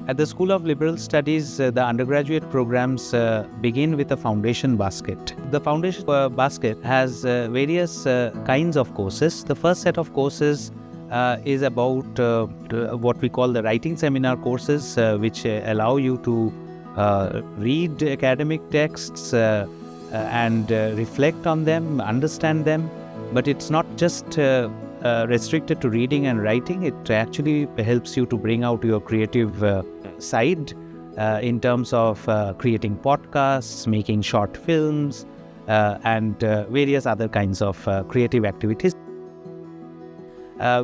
At the School of Liberal Studies, the undergraduate programs begin with a foundation basket. The foundation basket has various kinds of courses. The first set of courses is about what we call the writing seminar courses, which allow you to read academic texts and reflect on them, understand them. But it's not just restricted to reading and writing. It actually helps you to bring out your creative side in terms of creating podcasts, making short films, and various other kinds of creative activities.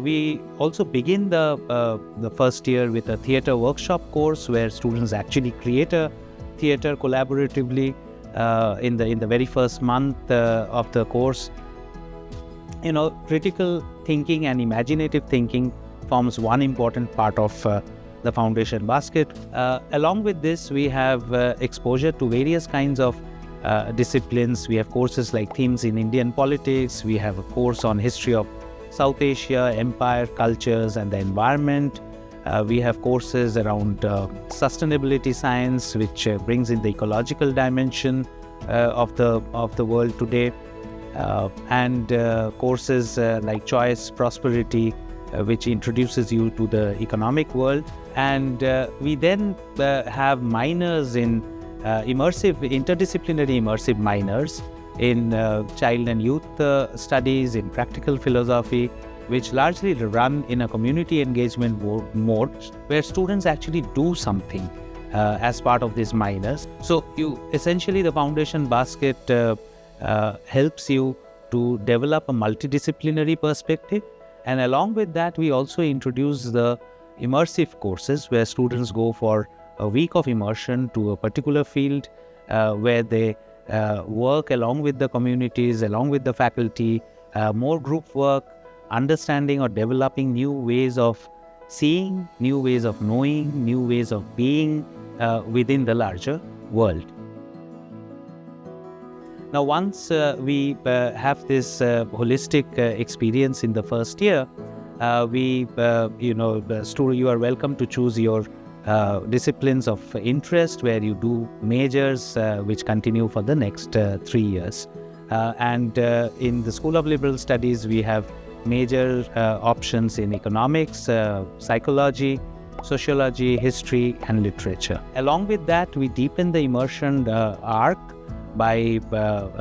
We also begin the first year with a theatre workshop course where students actually create a theatre collaboratively in the very first month of the course. Critical thinking and imaginative thinking forms one important part of the foundation basket. Along with this, we have exposure to various kinds of disciplines. We have courses like Themes in Indian Politics. We have a course on history of South Asia, empire, cultures, and the environment. We have courses around sustainability science, which brings in the ecological dimension of the world today. And courses like Choice, Prosperity, which introduces you to the economic world. And we then have minors in interdisciplinary immersive minors in child and youth studies, in practical philosophy, which largely run in a community engagement mode where students actually do something as part of these minors. So essentially the foundation basket helps you to develop a multidisciplinary perspective. And along with that, we also introduce the immersive courses where students go for a week of immersion to a particular field where they work along with the communities, along with the faculty, more group work, understanding or developing new ways of seeing, new ways of knowing, new ways of being within the larger world. Now, once we have this holistic experience in the first year, you are welcome to choose your disciplines of interest where you do majors which continue for the next 3 years. And in the School of Liberal Studies, we have major options in economics, psychology, sociology, history, and literature. Along with that, we deepen the immersion arc by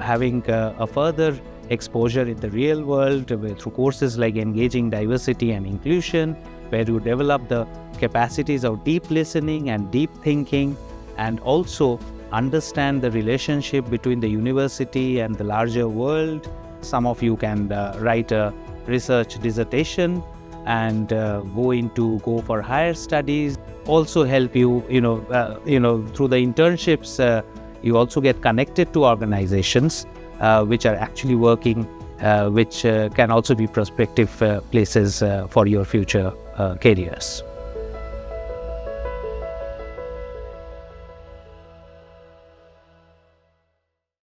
having a further exposure in the real world through courses like Engaging Diversity and Inclusion, where you develop the capacities of deep listening and deep thinking, and also understand the relationship between the university and the larger world. Some of you can write a research dissertation and go for higher studies. Also help you, through the internships. You also get connected to organizations which are actually working, which can also be prospective places for your future careers.